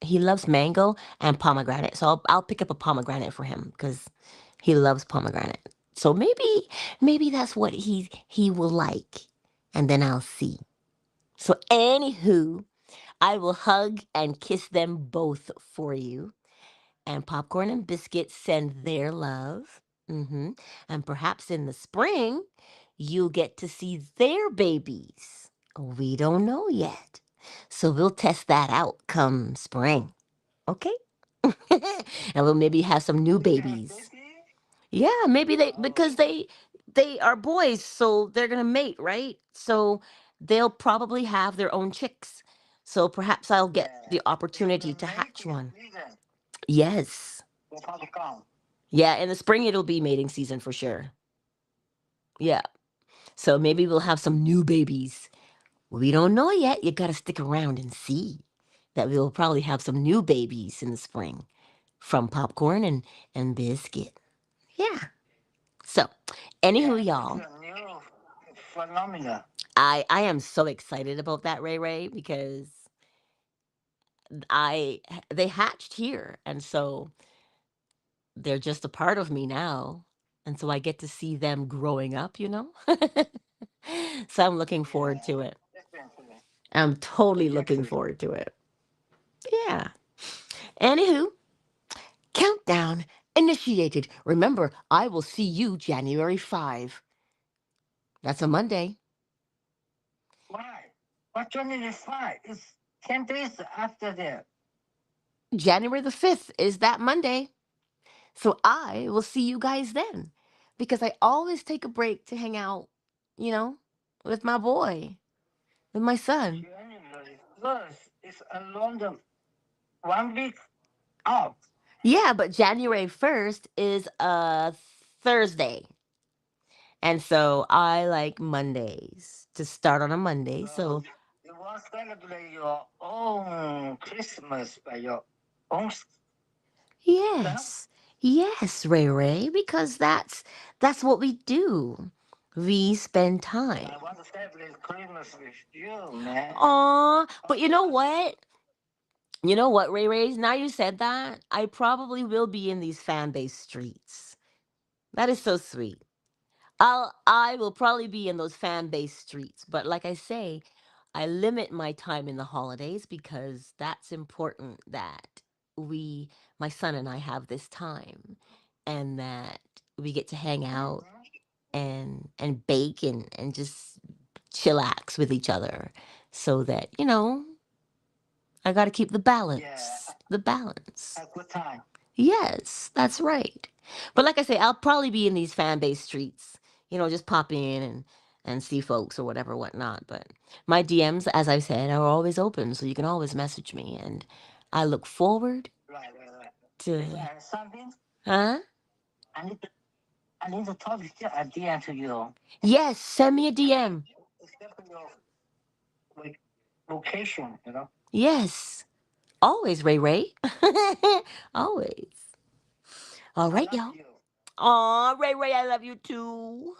He loves mango and pomegranate. So I'll pick up a pomegranate for him because he loves pomegranate. So maybe that's what he will like. And then I'll see. So anywho, I will hug and kiss them both for you. And Popcorn and Biscuit send their love. And perhaps in the spring, you'll get to see their babies. We don't know yet. So we'll test that out come spring. Okay? And we'll maybe have some new Did you have babies. baby? Yeah, maybe they because Oh, they are boys, so they're gonna mate, right? So they'll probably have their own chicks. So perhaps I'll get yeah. the It's opportunity the to hatch mating one. season Yes. for popcorn. Yeah, in the spring it'll be mating season for sure. Yeah. So maybe we'll have some new babies. We don't know yet. You gotta stick around and see that we'll probably have some new babies in the spring from Popcorn and Biscuit. Yeah. So, anywho, Yeah, it's y'all, a new phenomenon. I am so excited about that, Ray Ray, because they hatched here, and so they're just a part of me now, and so I get to see them growing up. So I'm looking forward Yeah, to it. definitely. I'm totally looking Exactly. forward to it. Yeah. Anywho, countdown initiated. Remember, I will see you January 5. That's a Monday. Why? What 25? It's 10 days after that. January the 5th is that Monday. So I will see you guys then because I always take a break to hang out, you know, with my boy, with my son. January 1st is around the 1 week out. Yeah, but January 1st is a Thursday. And so I like Mondays to start on a Monday. So So you want to celebrate your own Christmas by your own stuff? yes, yes, Ray Ray, because that's what we do. We spend But time. I want to celebrate Christmas with you, man. Aw, Of but you know course. what? You know what, Ray Ray? Now you said that, I probably will be in these fan base streets. That is so sweet. I will probably be in those fan base streets, but like I say, I limit my time in the holidays because that's important that we my son and I have this time and that we get to hang out Mhm. and bake and just chillax with each other so that, I got to keep the Yeah, balance. The balance. have a good time. Yes, that's right. But like I say, I'll probably be in these fan base streets, just pop in and see folks or whatever, whatnot. But my DMs, as I said, are always open, so you can always message me, and I look forward Right. If to. I have something, Huh? I need to, I need to talk to you at the end to you. Yes, send me a DM. Except for your like, location. Yes, always, Ray Ray. Always. All I right, love y'all. you. Aw, Ray Ray, I love you too.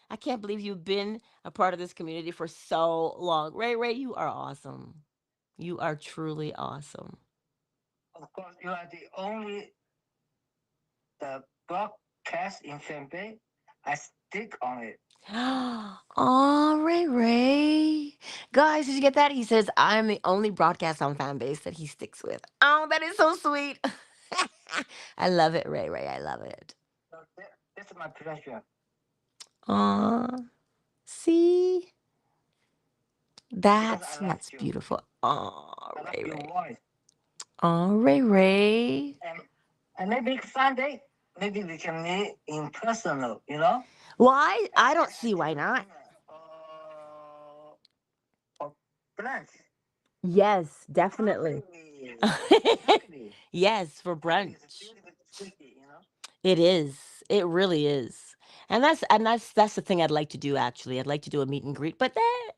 I can't believe you've been a part of this community for so long. Ray Ray, you are awesome. You are truly awesome. Of course, you are the only the broadcast in Fanpage. I stick on it. Oh, Ray Ray. Guys, did you get that? He says, I'm the only broadcast on fan base that he sticks with. Oh, that is so sweet. I love it, Ray Ray. I love it. So this is my pleasure Aw, see? because I love That's you. beautiful. Aw, I love Ray your Ray. voice. Aw, Ray Ray. And and maybe Sunday, maybe we can meet in personal. Why? I don't At see why not. dinner or brunch. Yes, definitely. Exactly. Exactly. Yes, for Italy is a brunch. beautiful city. It is. It really is. And that's the thing I'd like to do actually. I'd like to do a meet and greet, but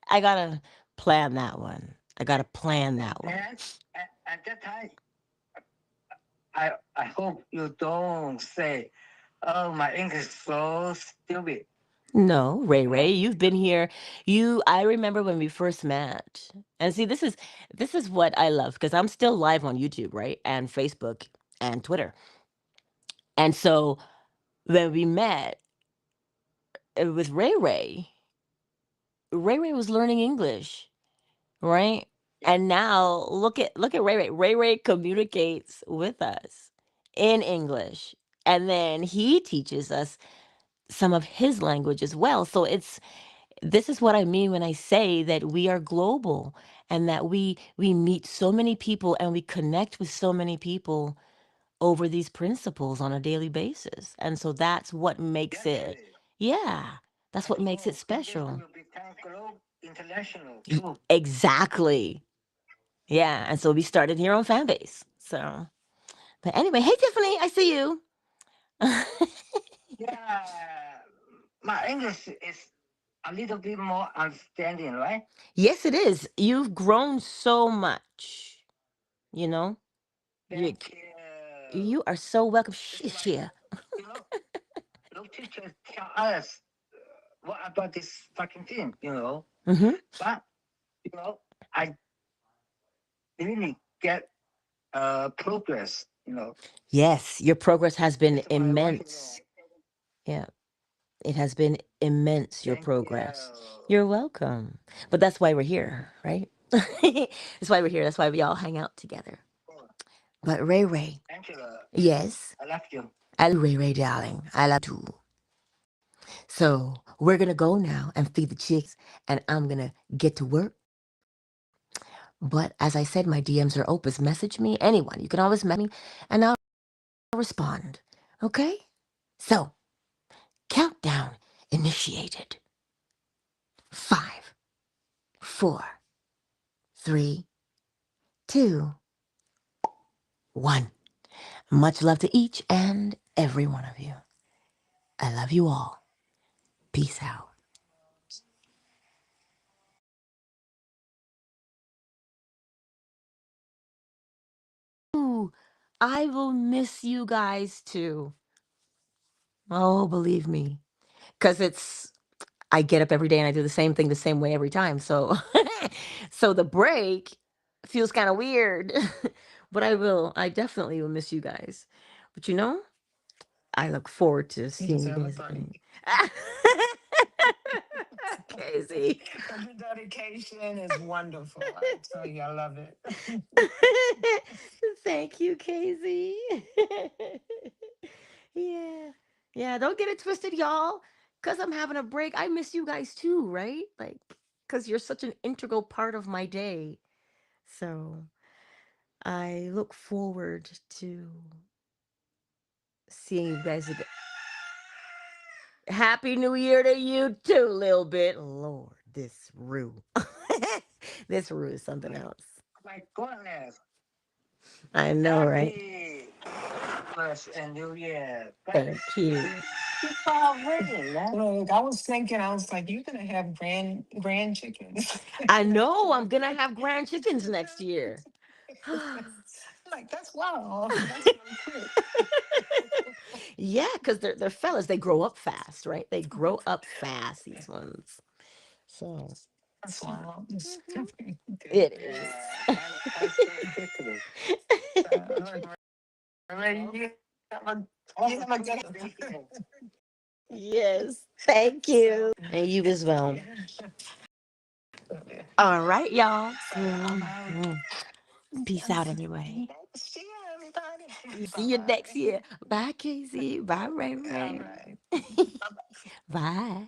I gotta plan that one. I gotta plan And that one. then at that time, I hope you don't say, "Oh, my English is so stupid." No, Ray You Ray, know? you've been here. I remember when we first met. And see, this is what I love because I'm still live on YouTube, right? And Facebook and Twitter. And so when we met with Ray Ray, Ray Ray was learning English, right? Yeah. And now look at Ray Ray. Ray Ray communicates with us in English. And then he teaches us some of his language as well. So this is what I mean when I say that we are global and that we meet so many people and we connect with so many people over these principles on a daily basis. And so that's what makes it, Definitely. yeah, that's And what makes it someday we special. will become global international too. Exactly. Yeah. And so we started here on Fanbase. So, but anyway, hey, Tiffany, I see you. Yeah. My English is a little bit more understanding, right? Yes, it is. You've grown so much, you know? You, Thank you. you are so welcome. It's Shh, like, yeah. you know, no teacher tell us what about this fucking thing. Hmm. But, I really get progress. Yes, your progress has been That's why I want to know. immense. Yeah, it has been immense, your Thank you. progress. You're welcome. But that's why we're here, right? That's why we're here. That's why we all hang out together. Oh, But Ray Ray, Angela, yes, I love you. I love you, Ray Ray, darling. I love you too. So we're gonna go now and feed the chicks, and I'm gonna get to work. But as I said, my DMs are open. Message me, anyone. You can always message me, and I'll respond. Okay? So countdown initiated. 5, 4, 3, 2, 1. Much love to each and every one of you. I love you all. Peace out. Ooh, I will miss you guys too. Oh, believe me. Because I get up every day and I do the same thing the same way every time. So so the break feels kind of weird. But I definitely will miss you guys. But I look forward to seeing you guys again. Casey. The dedication is wonderful. I tell you, I love it. Thank you, Casey. Yeah. Yeah, don't get it twisted, y'all. Cause I'm having a break. I miss you guys too, right? Like, cause you're such an integral part of my day. So I look forward to seeing you guys again. Happy New Year to you too, little bit. Lord, this Rue. This Rue is something else. My goodness. I know, right? Happy Christmas and New Year. Thank you. It's already, man. Look, I was thinking, I was like, you're gonna have grand chickens. I know I'm gonna have grand chickens next year. Like, that's wow. That's really quick. Yeah, because they're fellas. They grow up fast, right? They grow up fast, these ones. So That's wow. it Yeah, is. I so quickly. Already, you have a good. Yes. Thank you. And you as well. All right, y'all. Peace out, everybody. See you, everybody. See you next year. Bye, Casey. Bye, Ray All Ray. right. Bye.